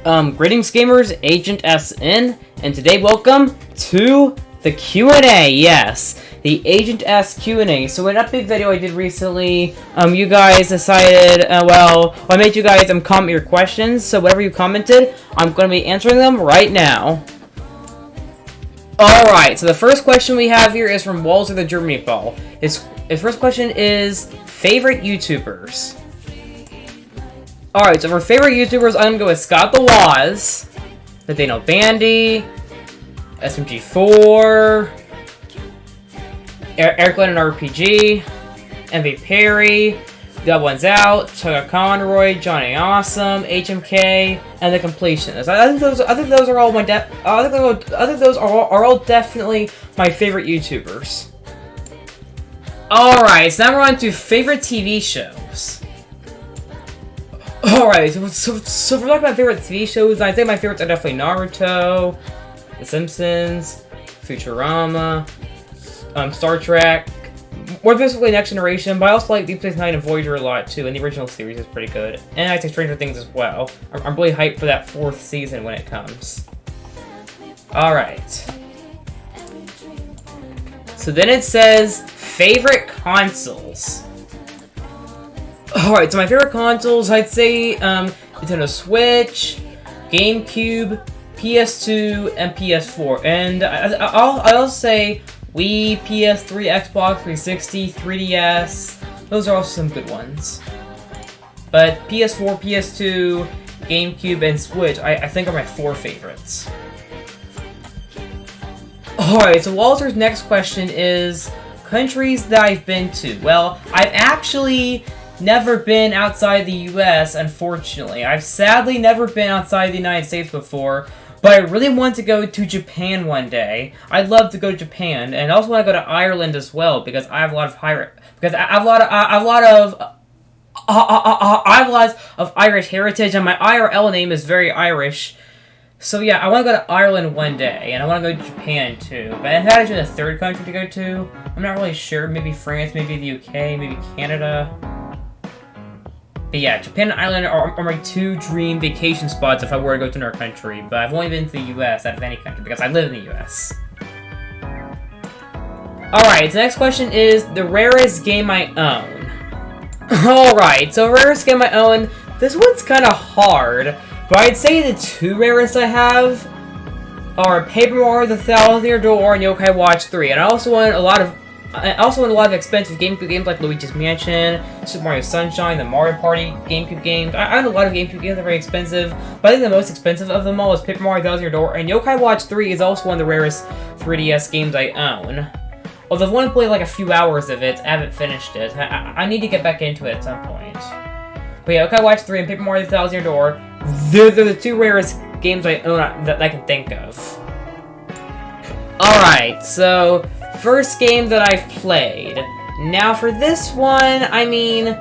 Greetings gamers, Agent SN, and today welcome to the Q&A, yes, the Agent S Q&A. So in an update video I did recently, you guys decided, I made you guys comment your questions, so whatever you commented, I'm going to be answering them right now. Alright, so the first question we have here is from Walter the German Meatball. His first question is, favorite YouTubers? Alright, so for favorite YouTubers, I'm going to go with Scott the Waz, Nathaniel Bandy, SMG4, Eric Lennon RPG, MV Perry, Dub One's Out, Chugga Conroy, Johnny Awesome, HMK, and The Completionist. I think those are all my all definitely my favorite YouTubers. Alright, so now we're on to favorite TV shows. Alright, so for talking about favorite TV shows, I'd say my favorites are definitely Naruto, The Simpsons, Futurama, Star Trek, more specifically Next Generation, but I also like Deep Space Nine and Voyager a lot too, and the original series is pretty good. And I like Stranger Things as well. I'm really hyped for that 4th season when it comes. Alright. So then it says, favorite consoles. Alright, so my favorite consoles, I'd say Nintendo Switch, GameCube, PS2, and PS4. And I'll say Wii, PS3, Xbox 360, 3DS. Those are also some good ones. But PS4, PS2, GameCube, and Switch, I think are my 4 favorites. Alright, so Walter's next question is countries that I've been to. Well, I've actually never been outside the US, unfortunately. I've sadly never been outside the United States before, but I really want to go to Japan one day. I'd love to go to Japan, and I also want to go to Ireland as well because I have a lot of Irish heritage, and my IRL name is very Irish. So yeah, I want to go to Ireland one day, and I want to go to Japan too. But if that is a third country to go to, I'm not really sure. Maybe France, maybe the UK, maybe Canada. But yeah, Japan and Ireland are my 2 dream vacation spots if I were to go to another country. But I've only been to the US out of any country because I live in the US. Alright, the next question is the rarest game I own. Alright, so rarest game I own, this one's kind of hard. But I'd say the 2 rarest I have are Paper Mario: The Thousand Year Door and Yokai Watch 3. And I also own a lot of expensive GameCube games like Luigi's Mansion, Super Mario Sunshine, the Mario Party GameCube games. I own a lot of GameCube games that are very expensive, but I think the most expensive of them all is Paper Mario: Thousand Year Door, and Yokai Watch 3 is also one of the rarest 3DS games I own. Although I've only played like a few hours of it, I haven't finished it. I need to get back into it at some point. But yeah, Yokai Watch 3 and Paper Mario: Thousand Year Door, they're the 2 rarest games I own that I can think of. Alright, so first game that I've played. Now for this one, I mean, I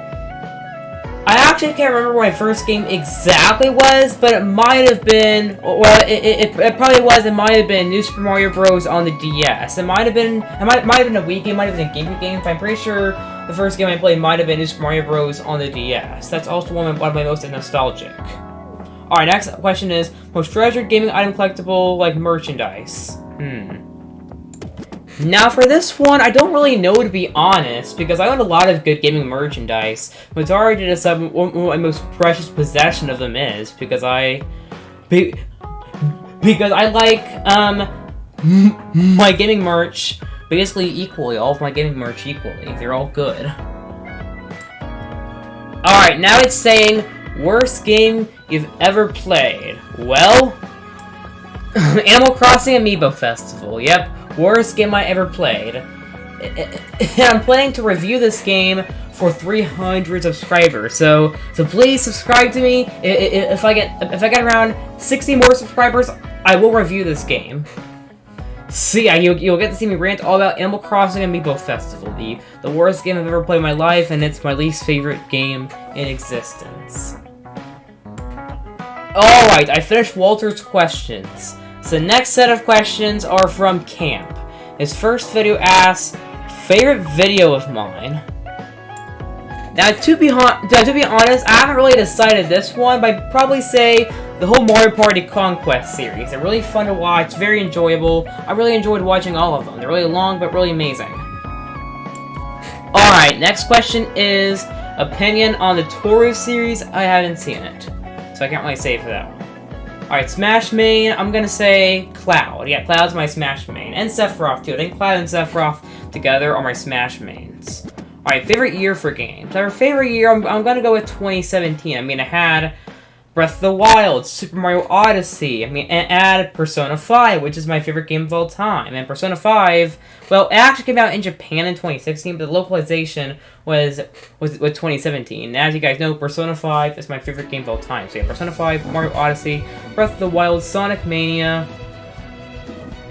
actually can't remember what my first game exactly was, but it might have been, well, it probably was, it might have been New Super Mario Bros. On the DS. It might have been a Wii game, might have been a GameCube game, but I'm pretty sure the first game I played might have been New Super Mario Bros. On the DS. That's also one of my most nostalgic. Alright, next question is, most treasured gaming item collectible, like merchandise. Now for this one, I don't really know to be honest, because I own a lot of good gaming merchandise, but it's hard to decide what my most precious possession of them is, because I like, my gaming merch basically equally, all of my gaming merch equally. They're all good. Alright, now it's saying, worst game you've ever played. Well, Animal Crossing Amiibo Festival, yep. Worst game I ever played. And I'm planning to review this game for 300 subscribers. So please subscribe to me. If I get around 60 more subscribers, I will review this game. So yeah, you'll get to see me rant all about Animal Crossing Amiibo Festival, the worst game I've ever played in my life, and it's my least favorite game in existence. Alright, I finished Walter's questions. So the next set of questions are from Camp. His first video asks, favorite video of mine? Now, to be honest, I haven't really decided this one, but I'd probably say the whole Mario Party Conquest series. They're really fun to watch, very enjoyable. I really enjoyed watching all of them. They're really long, but really amazing. Alright, next question is opinion on the Toru series. I haven't seen it, so I can't really say for that one. Alright, Smash main, I'm gonna say Cloud. Yeah, Cloud's my Smash main. And Sephiroth, too. I think Cloud and Sephiroth together are my Smash mains. Alright, favorite year for games. Our favorite year, I'm gonna go with 2017. I mean, I had Breath of the Wild, Super Mario Odyssey, and add Persona 5, which is my favorite game of all time. And Persona 5, well, it actually came out in Japan in 2016, but the localization was 2017. As you guys know, Persona 5 is my favorite game of all time. So yeah, Persona 5, Mario Odyssey, Breath of the Wild, Sonic Mania,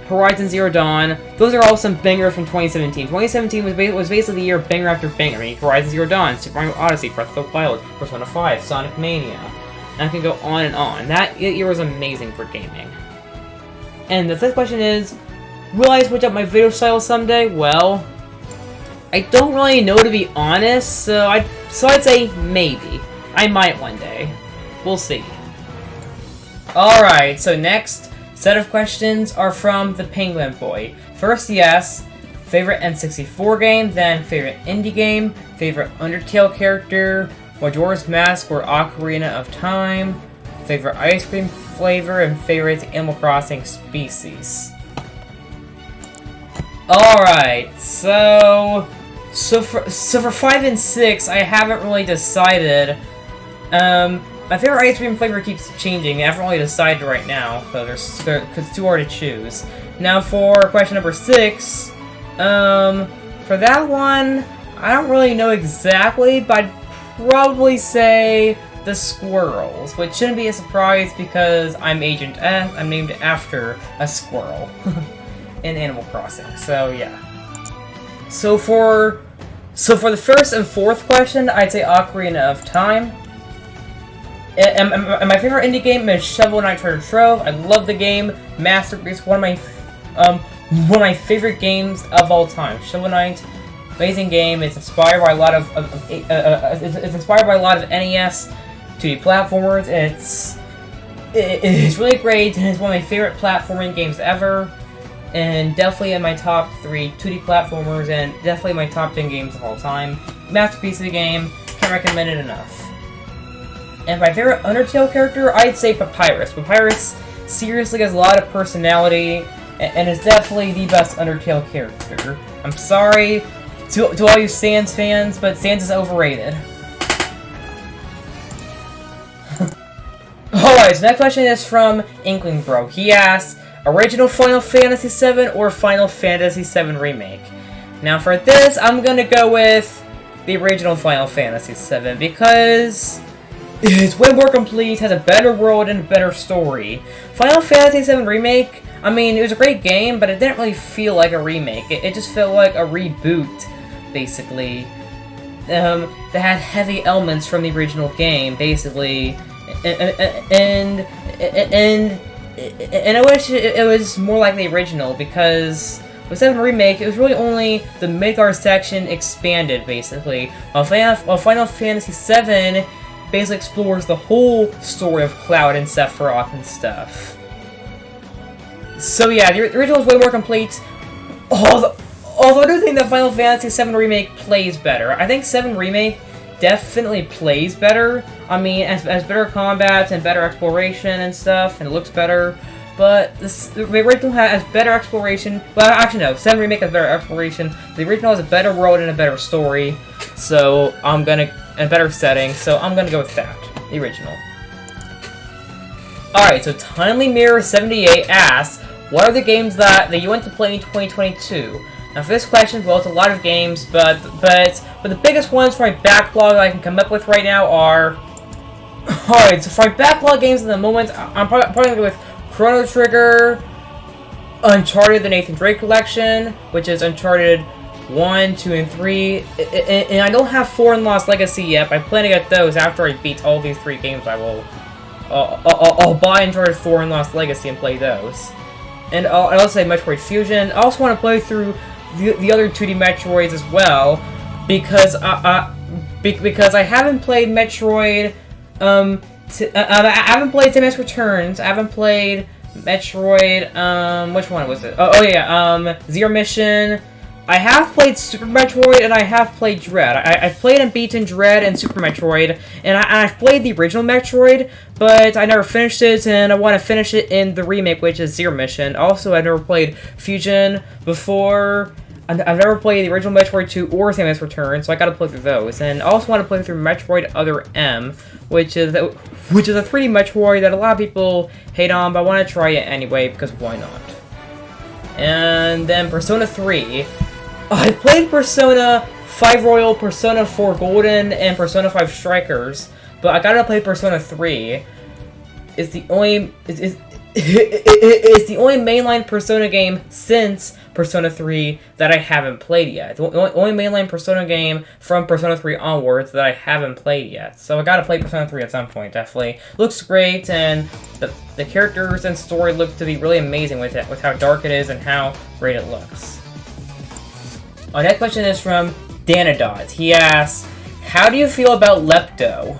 Horizon Zero Dawn. Those are all some bangers from 2017. 2017 was basically the year of banger after banger. I mean, Horizon Zero Dawn, Super Mario Odyssey, Breath of the Wild, Persona 5, Sonic Mania. And I can go on and on. That year was amazing for gaming. And the fifth question is, will I switch up my video style someday? Well, I don't really know, to be honest, so I'd say maybe. I might one day. We'll see. Alright, so next set of questions are from the Penguin Boy. First, yes, favorite N64 game, then favorite indie game, favorite Undertale character, Majora's Mask or Ocarina of Time, favorite ice cream flavor, and favorite Animal Crossing species. Alright, so for 5 and 6, I haven't really decided. My favorite ice cream flavor keeps changing. I haven't really decided right now, so because it's too hard to choose. Now for question number 6, for that one, I don't really know exactly, but I'd probably say the squirrels, which shouldn't be a surprise because I'm Agent F. I'm named after a squirrel in Animal Crossing. So yeah. So for the first and fourth question, I'd say Ocarina of Time. And my favorite indie game is Shovel Knight Treasure Trove. I love the game. Masterpiece. One of my favorite games of all time. Shovel Knight. Amazing game. It's inspired by a lot of NES 2D platformers. It's really great, and it's one of my favorite platforming games ever. And definitely in my top 3 2D platformers, and definitely my top 10 games of all time. Masterpiece of the game. Can't recommend it enough. And my favorite Undertale character, I'd say Papyrus. Papyrus seriously has a lot of personality, and is definitely the best Undertale character. I'm sorry to all you Sans fans, but Sans is overrated. Alright, so next question is from Inkling Bro. He asks, original Final Fantasy VII or Final Fantasy VII Remake? Now for this, I'm gonna go with the original Final Fantasy VII, because it's way more complete, has a better world, and a better story. Final Fantasy VII Remake, I mean, it was a great game, but it didn't really feel like a remake. It just felt like a reboot, basically. That had heavy elements from the original game, basically. And I wish it was more like the original, because with 7 Remake, it was really only the Midgar section expanded, basically. While Final Fantasy VII basically explores the whole story of Cloud and Sephiroth and stuff. So yeah, the original is way more complete. Although I do think that Final Fantasy VII Remake plays better. I think 7 Remake definitely plays better. I mean, has better combat and better exploration and stuff, and it looks better. But the original has better exploration. Well, actually no, 7 Remake has better exploration. The original has a better world and a better story. So and a better setting. So I'm gonna go with that, the original. Alright, so Timely Mirror 78 asks, what are the games that you want to play in 2022? Now for this question, well, it's a lot of games, but the biggest ones for my backlog that I can come up with right now are... Alright, so for my backlog games at the moment, I'm probably going to go with Chrono Trigger, Uncharted, the Nathan Drake Collection, which is Uncharted 1, 2, and 3, and I don't have 4 and Lost Legacy yet, but I plan to get those after I beat all these 3 games. I'll buy Uncharted 4 and Lost Legacy and play those. And I'll also say Metroid Fusion. I also want to play through the other 2D Metroids as well, because I haven't played Metroid I haven't played Samus Returns. I haven't played Metroid. Which one was it? Oh, Zero Mission. I have played Super Metroid, and I have played Dread. I've played and beaten Dread and Super Metroid, and I've played the original Metroid, but I never finished it, and I want to finish it in the remake, which is Zero Mission. Also, I've never played Fusion before. I've never played the original Metroid 2 or Samus Returns, so I gotta play through those. And I also want to play through Metroid Other M, which is a 3D Metroid that a lot of people hate on, but I want to try it anyway, because why not? And then Persona 3. I played Persona 5 Royal, Persona 4 Golden, and Persona 5 Strikers, but I gotta play Persona 3. It's the only it's the only mainline Persona game since Persona 3 that I haven't played yet. The only mainline Persona game from Persona 3 onwards that I haven't played yet. So I gotta play Persona 3 at some point, definitely. Looks great, and the characters and story look to be really amazing with it, with how dark it is and how great it looks. Our next question is from Danadot. He asks, how do you feel about Lepto?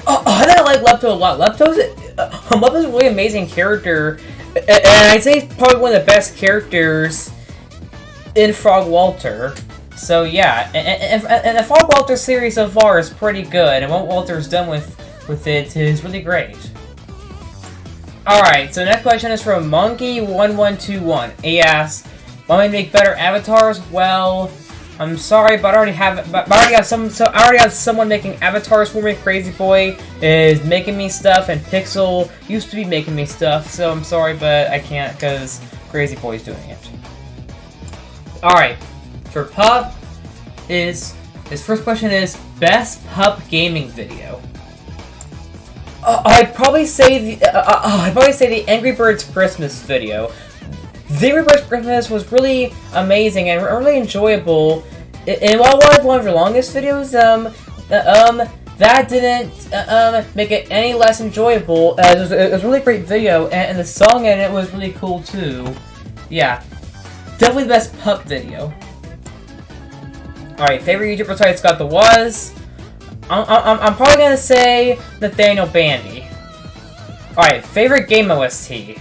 I think I like Lepto a lot. Lepto's a really amazing character, and I'd say he's probably one of the best characters in Frog Walter. So yeah, and the Frog Walter series so far is pretty good, and what Walter's done with it is really great. Alright, so next question is from Monkey1121. He asks, want me to make better avatars? Well, I'm sorry, but I already have someone making avatars for me. Crazy Boy is making me stuff, and Pixel used to be making me stuff, so I'm sorry, but I can't because Crazy Boy's doing it. Alright, for Pup, his first question is, best Pup gaming video? I'd probably say the Angry Birds Christmas video. The Angry Birds Christmas was really amazing and really enjoyable. And while it was one of the longest videos, that didn't make it any less enjoyable. It was a really great video, and the song in it was really cool too. Yeah, definitely the best Pup video. Alright, favorite YouTuber besides Scott the Was? I'm probably gonna say Nathaniel Bandy. Alright, favorite game OST?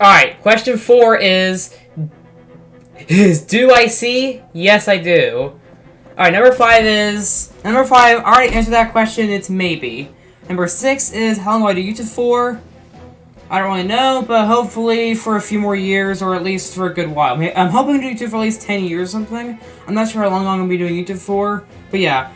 Alright, question 4 is do I see? Yes, I do. Alright, number 5 is... Number 5, I already answered that question, it's maybe. Number 6 is, how long do I do YouTube for? I don't really know, but hopefully for a few more years, or at least for a good while. I'm hoping to do YouTube for at least 10 years or something. I'm not sure how long I'm going to be doing YouTube for, but yeah.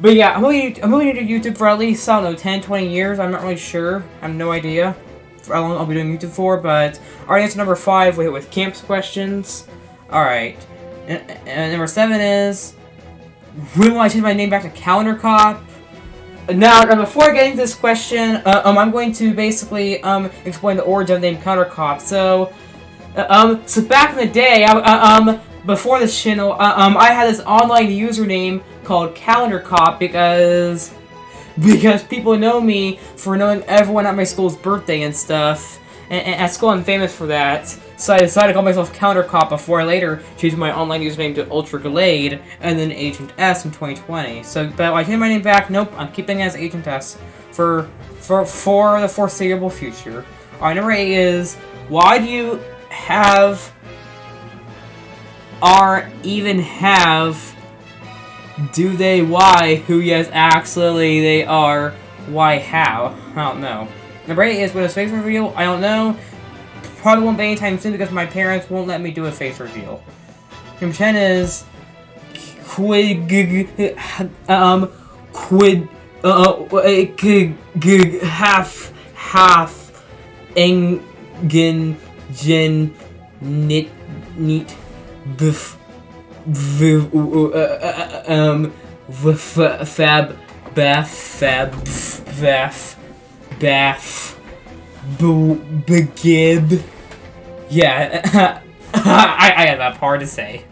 I'm hoping to do YouTube for at least, I don't know, 10, 20 years. I'm not really sure. I have no idea for how long I'll be doing YouTube for, but I already answered number 5 with Camp's questions. Alright. And number 7 is, when will I change my name back to Calendar Cop? Now, before getting to this question, I'm going to basically explain the origin of the name Countercop. So back in the day, before this channel, I had this online username called Calendar Cop because people know me for knowing everyone at my school's birthday and stuff. And at school, I'm famous for that. So I decided to call myself Calendar Cop before I later changed my online username to Ultra Glade and then Agent S in 2020. So, but I changed my name back. Nope, I'm keeping it as Agent S for the foreseeable future. Alright, number 8 is, why do you have or even have do they why who yes actually they are why how I don't know. Number 8 is, with a face reveal, I don't know. Probably won't be anytime soon because my parents won't let me do a face reveal. Number 10 is half engen gen nit neat bf fab baff begib. Yeah, I have that part to say.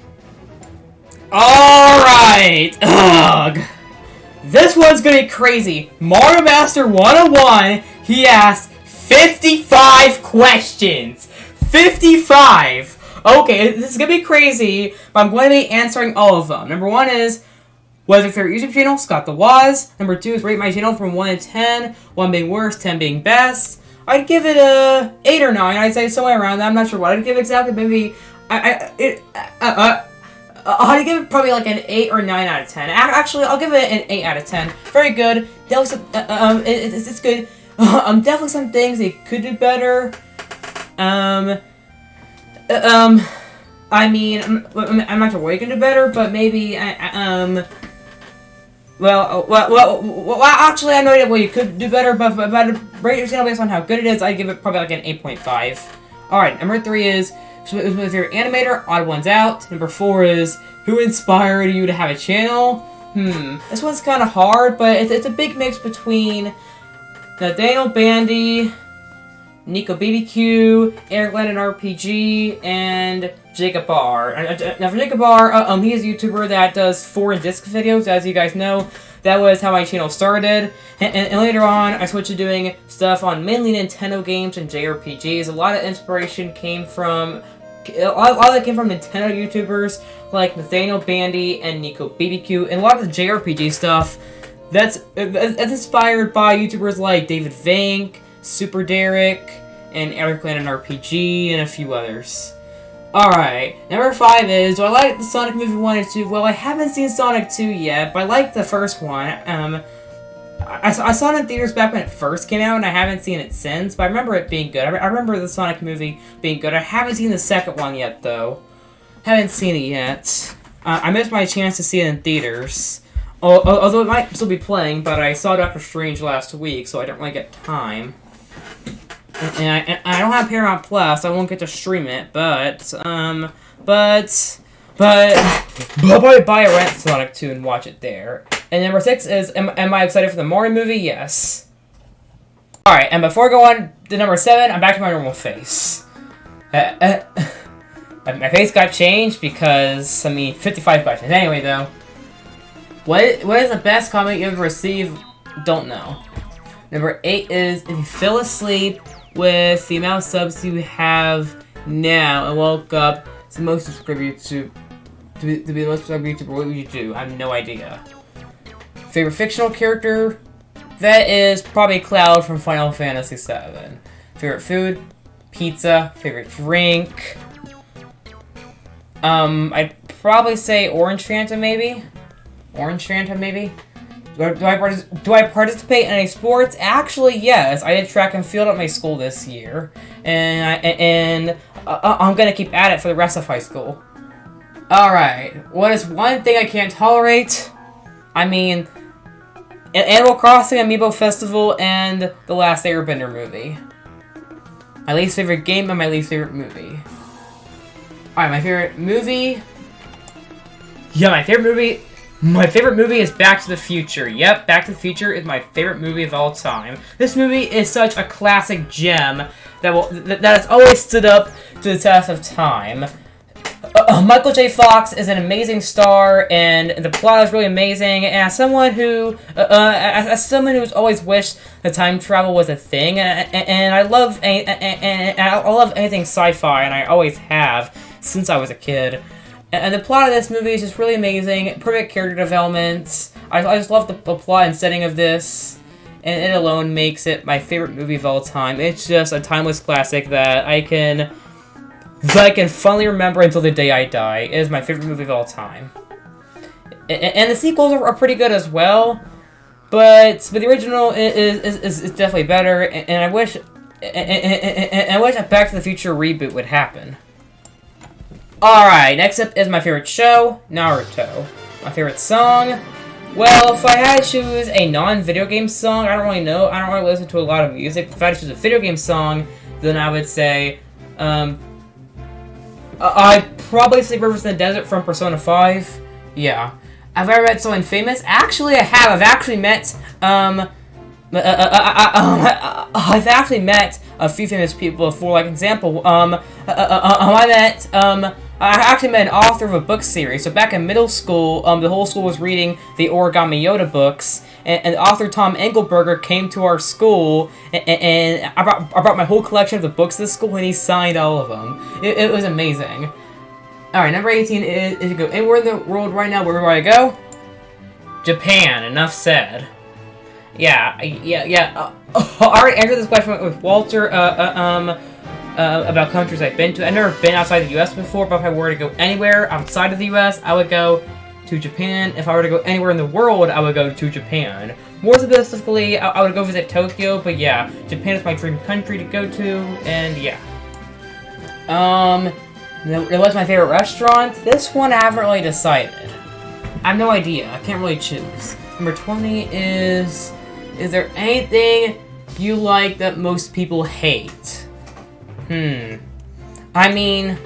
Alright! Ugh! This one's gonna be crazy. Mario Master 101, he asked 55 questions! 55! Okay, this is gonna be crazy, but I'm going to be answering all of them. Number 1 is, what is your favorite YouTube channel? Scott the Woz. Number 2 is, rate my channel from 1 to 10. 1 being worst, 10 being best. I'd give it a 8 or 9. I'd say somewhere around that. I'm not sure what I'd give exactly. Maybe I'd give it probably like an 8 or 9 out of 10. Actually, I'll give it an 8 out of 10. Very good. It's good. Definitely some things they could do better. I mean, I'm not sure what you can do better, but maybe well, actually, I have no idea what you could do better, but rate your channel based on how good it is, I'd give it probably like an 8.5. Alright, number 3 is, who's my favorite animator? Odd One's Out. Number 4 is, who inspired you to have a channel? This one's kind of hard, but it's a big mix between Daniel Bandy, Nico BBQ, Eric Lennon RPG, and Jacob R. Now for Jacob R, he is a YouTuber that does foreign disc videos, as you guys know. That was how my channel started. And later on, I switched to doing stuff on mainly Nintendo games and JRPGs. A lot of inspiration came from... A lot of that came from Nintendo YouTubers like Nathaniel Bandy and Nico BBQ. And a lot of the JRPG stuff, that's inspired by YouTubers like David Vank, Super Derek, and Eric Lennon RPG, and a few others. Alright, number 5 is, do I like the Sonic movie 1 and 2? Well, I haven't seen Sonic 2 yet, but I like the first one. I saw it in theaters back when it first came out, and I haven't seen it since, but I remember it being good. I remember the Sonic movie being good. I haven't seen the second one yet, though. Haven't seen it yet. I missed my chance to see it in theaters. Although it might still be playing, but I saw Doctor Strange last week, so I don't really get time. And I don't have Paramount Plus, I won't get to stream it, but I'll probably buy a rent Sonic 2 and watch it there. And number 6 is, am I excited for the Mario movie? Yes. Alright, and before I go on to number 7, I'm back to my normal face. My face got changed because, 55 questions. Anyway, though. What is the best comment you've ever received? Don't know. Number 8 is, if you fell asleep with the amount of subs you have now and woke up to the most subscribed YouTuber, to be the most subscribed YouTuber, what would you do? I have no idea. Favorite fictional character? That is probably Cloud from Final Fantasy VII. Favorite food? Pizza. Favorite drink? I'd probably say Orange Fanta, maybe? Orange Fanta, maybe? Do I participate in any sports? Actually, yes. I did track and field at my school this year, and I'm gonna keep at it for the rest of high school. Alright, what is one thing I can't tolerate? I mean, Animal Crossing, Amiibo Festival, and The Last Airbender movie. My least favorite game and my least favorite movie. Alright, my favorite movie... Yeah, my favorite movie... My favorite movie is Back to the Future. Yep, Back to the Future is my favorite movie of all time. This movie is such a classic gem that has always stood up to the test of time. Michael J. Fox is an amazing star, and the plot is really amazing. And as someone who's always wished that time travel was a thing, and I love anything sci-fi, and I always have since I was a kid. And the plot of this movie is just really amazing. Perfect character development. I just love the plot and setting of this. And it alone makes it my favorite movie of all time. It's just a timeless classic that I can fondly remember until the day I die. It is my favorite movie of all time. And the sequels are pretty good as well. But the original is definitely better. And I wish a Back to the Future reboot would happen. Alright, next up is my favorite show, Naruto. My favorite song? Well, if I had to choose a non-video game song, I don't really know. I don't really listen to a lot of music. If I had to choose a video game song, then I would say, I'd probably say Rivers in the Desert from Persona 5. Yeah. Have I ever met someone famous? Actually, I have. I've actually met a few famous people before. Like, example, I actually met an author of a book series. So back in middle school, the whole school was reading the Origami Yoda books, and author Tom Engelberger came to our school, and I brought my whole collection of the books to the school, and he signed all of them. It was amazing. Alright, number 18 is to go anywhere in the world right now. Where do I go? Japan. Enough said. Yeah. I already answered this question with Walter, about countries I've been to. I've never been outside the U.S. before, but if I were to go anywhere outside of the U.S., I would go to Japan. If I were to go anywhere in the world, I would go to Japan. More specifically, I would go visit Tokyo, but yeah, Japan is my dream country to go to, and yeah. What's my favorite restaurant? This one I haven't really decided. I have no idea. I can't really choose. Number 20 is there anything you like that most people hate? I mean,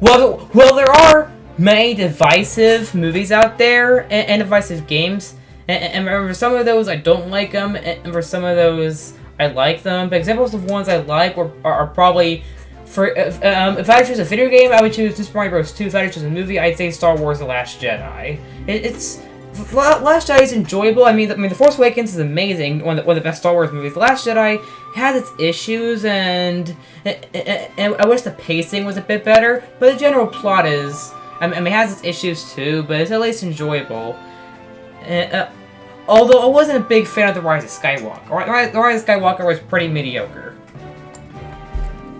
well, there are many divisive movies out there, and divisive games, and for some of those I don't like them, and for some of those I like them. But examples of ones I like are probably, if I had to choose a video game, I would choose Super Mario Bros. 2. If I had to choose a movie, I'd say Star Wars: The Last Jedi. Last Jedi is enjoyable. I mean, The Force Awakens is amazing. One of the best Star Wars movies. The Last Jedi has its issues, and I wish the pacing was a bit better. But the general plot is, I mean, it has its issues too, but it's at least enjoyable. Although I wasn't a big fan of The Rise of Skywalker. The Rise of Skywalker was pretty mediocre.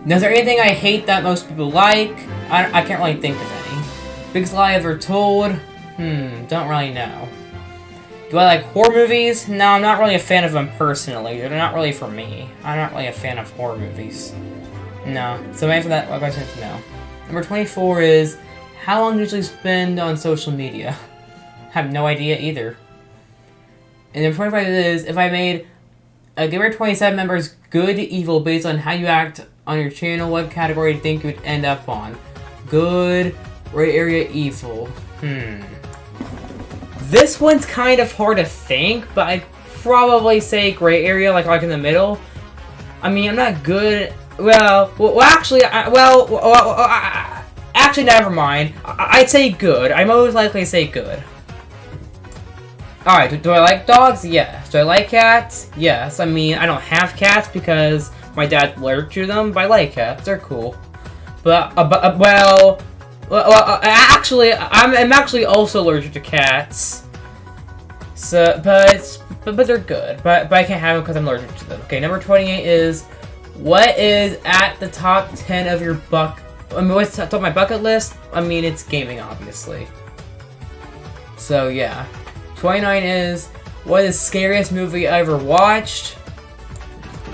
Now, is there anything I hate that most people like? I can't really think of any. Biggest lie ever told? Don't really know. Do I like horror movies? No, I'm not really a fan of them personally. They're not really for me. I'm not really a fan of horror movies. No. So to answer that question is no. Number 24 is, how long do you usually spend on social media? I have no idea either. And number 25 is, if I made a Gamer 27 members good, evil, based on how you act on your channel, what category do you think you would end up on? Good, gray area, evil. This one's kind of hard to think, but I'd probably say gray area, like in the middle. I mean, I'm not good. Actually, never mind. I'd say good. I most likely say good. Alright, do I like dogs? Yes. Do I like cats? Yes. I mean, I don't have cats because my dad's allergic to them, but I like cats. They're cool. Actually, I'm actually also allergic to cats. So, but they're good. But I can't have them because I'm allergic to them. Okay, number 28 is, what is at the top 10 of your what's top of my bucket list? I mean, it's gaming, obviously. So yeah. 29 is, what is the scariest movie I ever watched?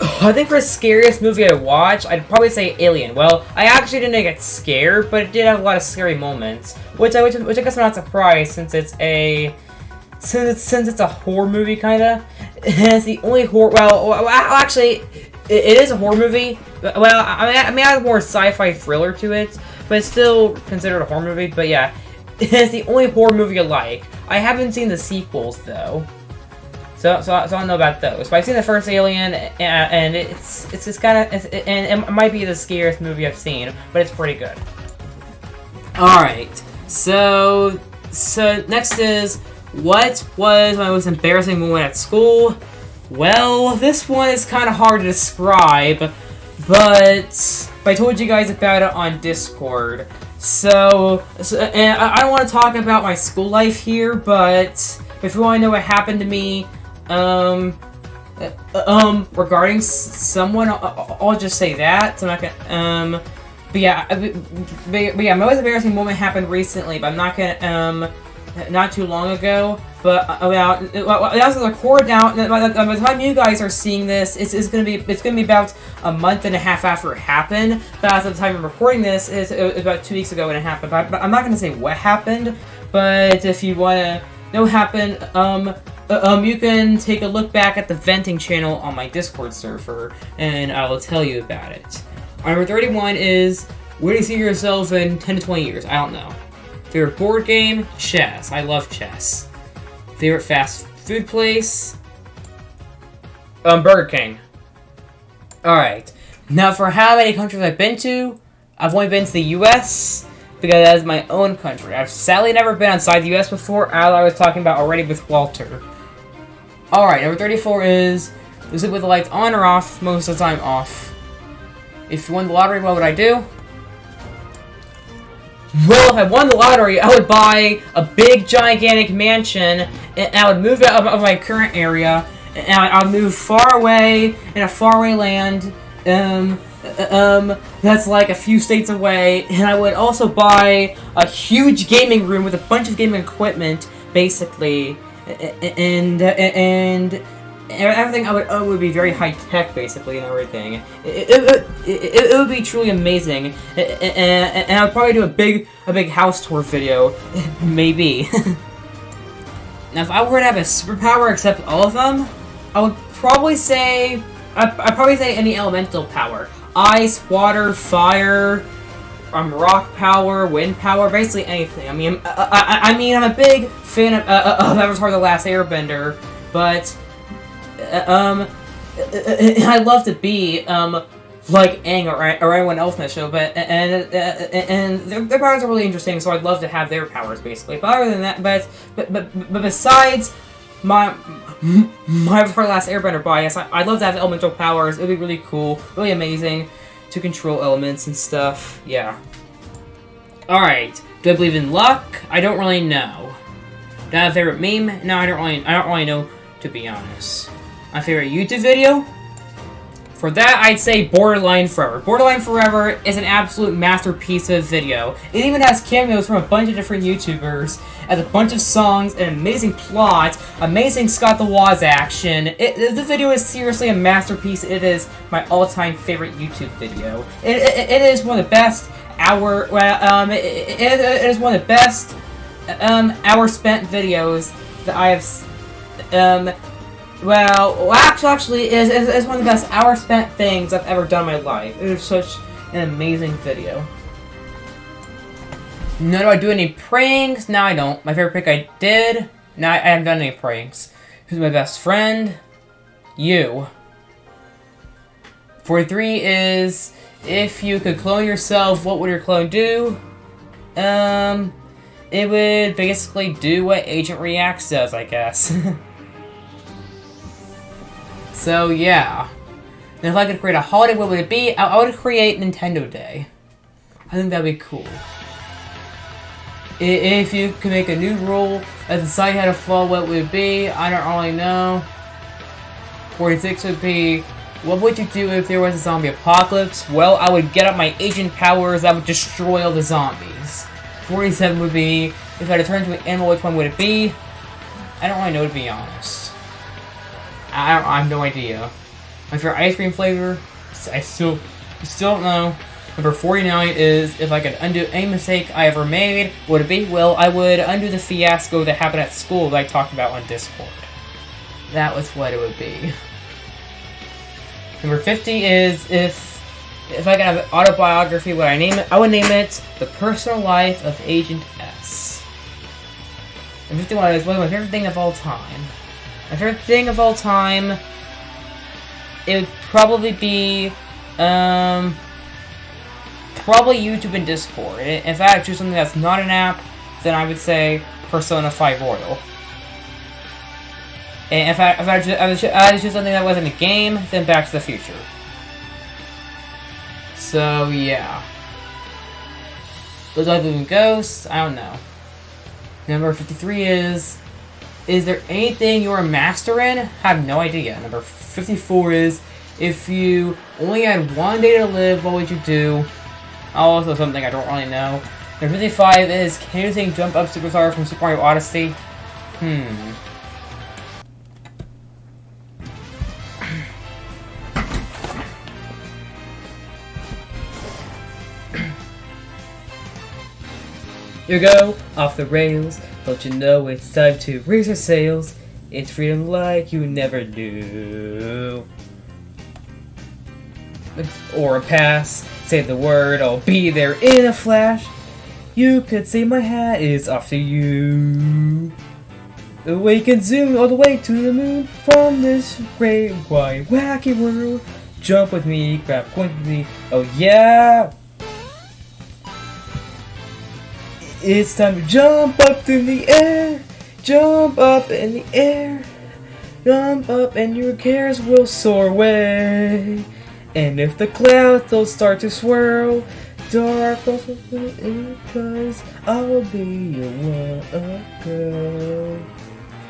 I think for the scariest movie I watched, I'd probably say Alien. Well, I actually didn't get scared, but it did have a lot of scary moments, which I guess I'm not surprised since it's a horror movie, kinda. It's the only horror. Well, actually, it is a horror movie. Well, I mean, I have more sci-fi thriller to it, but it's still considered a horror movie. But yeah, It's the only horror movie I like. I haven't seen the sequels though, so I don't know about those. But I've seen the first Alien, and it's just kind of, and it might be the scariest movie I've seen, but it's pretty good. All right, so next is, what was my most embarrassing moment at school? Well, this one is kind of hard to describe, but I told you guys about it on Discord. So and I don't want to talk about my school life here, but if you want to know what happened to me, regarding someone, I'll just say that. So I'm not gonna, but yeah, my most embarrassing moment happened recently, but I'm not gonna, not too long ago. But as I record now, by the time you guys are seeing this, it's gonna be about a month and a half after it happened. But as of the time I'm recording this, it's about 2 weeks ago when it happened. But I'm not gonna say what happened. But if you wanna know what happened, you can take a look back at the venting channel on my Discord server, and I will tell you about it. Number 31 is, where do you see yourself in 10 to 20 years? I don't know. Favorite board game? Chess. I love chess. Favorite fast food place? Burger King. Alright. Now, for how many countries I've been to, I've only been to the US, because that is my own country. I've sadly never been outside the US before, as I was talking about already with Walter. Alright, number 34 is it with the lights on or off? Most of the time off. If you won the lottery, what would I do? Well, if I won the lottery, I would buy a big, gigantic mansion, and I would move out of my current area, and I would move far away, in a faraway land, that's like a few states away, and I would also buy a huge gaming room with a bunch of gaming equipment, basically, and everything I would be very high tech, basically, and everything. It would be truly amazing, and I would probably do a big house tour video, maybe. Now, if I were to have a superpower except all of them, I would probably say I'd probably say any elemental power: ice, water, fire, rock power, wind power, basically anything. I mean, I'm a big fan of Avatar: The Last Airbender, but I'd love to be like Aang or anyone else in that show, but and their powers are really interesting, so I'd love to have their powers basically. But other than that, but besides my Avatar: The Last Airbender bias, I'd love to have elemental powers. It'd be really cool, really amazing to control elements and stuff. Yeah. All right. Do I believe in luck? I don't really know. Do I have a favorite meme? No, I don't really know, to be honest. My favorite YouTube video? For that, I'd say Borderline Forever. Borderline Forever is an absolute masterpiece of video. It even has cameos from a bunch of different YouTubers, has a bunch of songs, an amazing plot, amazing Scott the Woz action. The video is seriously a masterpiece. It is my all-time favorite YouTube video. It is one of the best it is one of the best hour spent videos that I have. Well, actually, it's one of the best hour spent things I've ever done in my life. It is such an amazing video. No, do I do any pranks? No, I don't. My favorite prank I did? No, I haven't done any pranks. Who's my best friend? You. 43 is, if you could clone yourself, what would your clone do? It would basically do what Agent Reacts does, I guess. So, yeah. And if I could create a holiday, what would it be? I would create Nintendo Day. I think that'd be cool. If you could make a new rule that the site had to follow, what would it be? I don't really know. 46 would be, what would you do if there was a zombie apocalypse? Well, I would get up my agent powers that would destroy all the zombies. 47 would be, if I had to turn into an animal, which one would it be? I don't really know, to be honest. I have no idea. My favorite ice cream flavor? I still don't know. Number 49 is, if I could undo any mistake I ever made, what would it be? Well, I would undo the fiasco that happened at school that I talked about on Discord. That was what it would be. Number 50 is, if I could have an autobiography, what I name it? I would name it The Personal Life of Agent S. And 51 is one of my favorite thing of all time. My favorite thing of all time, it would probably be, probably YouTube and Discord. If I had to choose something that's not an app, then I would say Persona 5 Royal. And if I had to choose something that wasn't a game, then Back to the Future. So, yeah. Those other than Ghosts, I don't know. Number 53 is there anything you're a master in? I have no idea. Number 54 is, if you only had one day to live, what would you do? Also something I don't really know. Number 55 is, can you sing Jump Up Superstar from Super Mario Odyssey? You go off the rails, don't you know it's time to raise your sails? It's freedom like you never knew. Or a pass, say the word, I'll be there in a flash. You could say my hat is off to you. We can zoom all the way to the moon from this great wide wacky world. Jump with me, grab coins with me, oh yeah! It's time to jump up in the air, jump up in the air, jump up and your cares will soar away. And if the clouds they'll start to swirl, dark also because I'll be your one girl.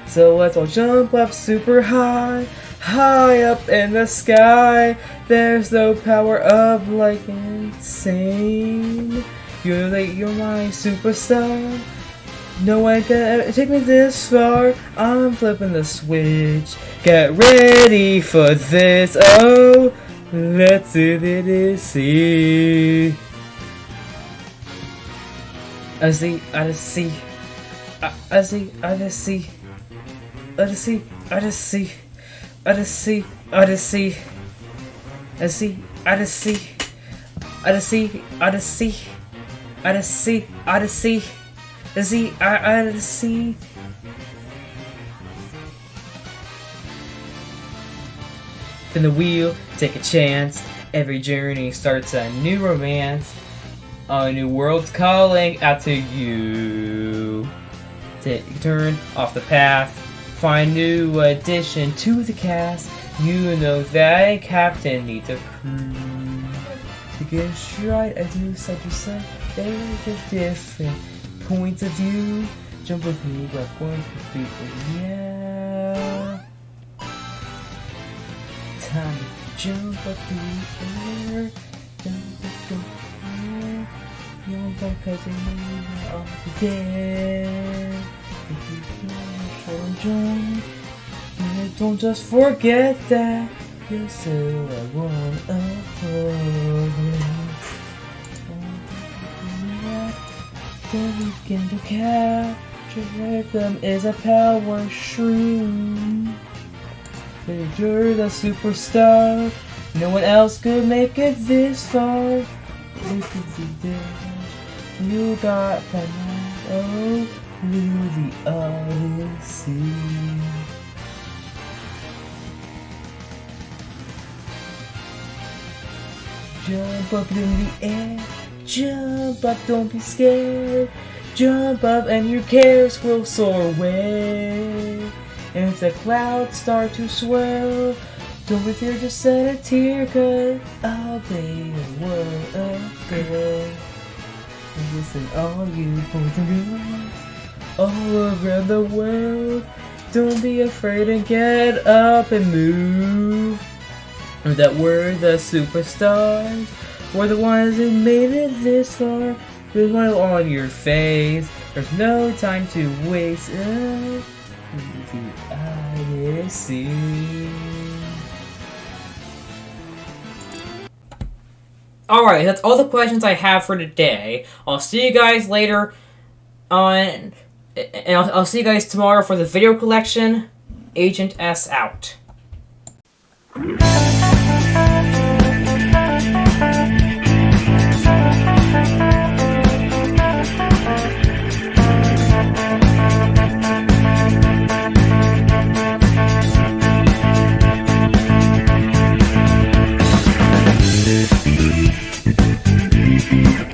So let's all jump up super high, high up in the sky. There's no power of like insane. You're my superstar. No one can ever take me this far. I'm flipping the switch. Get ready for this. Oh, let's see this. See. I see. I just see. I see. I just see. I just see. I just see. I just see. I just see. I see. I just see. I just see. I just see. Odyssey, Odyssey, Odyssey, Odyssey. Spin the wheel, take a chance. Every journey starts a new romance. A new world's calling out to you. Take a turn off the path. Find new addition to the cast. You know that a captain needs a crew. To get straight, I do side to side. There's a different points of view. Jump with me, grab one for people, yeah. Time to jump up in the air. Jump up in the air. Jump up cause you are all there. If you don't jump, don't just forget that you're still a one of the weekend to capture them is a power shroom. You're the superstar. No one else could make it this far. This is the difference. You got that oh, through the Odyssey. Jump up in the air. Jump up, don't be scared. Jump up and your cares will soar away. And if the clouds start to swirl, don't be fear, just shed a tear, cause I'll be a world of girl. And listen, all you boys and girls all around the world, don't be afraid to get up and move. That we're the superstars. We're the ones who made it this far. There's one on your face. There's no time to waste. The Odyssey. Alright, that's all the questions I have for today. I'll see you guys later on. And I'll see you guys tomorrow for the video collection. Agent S out.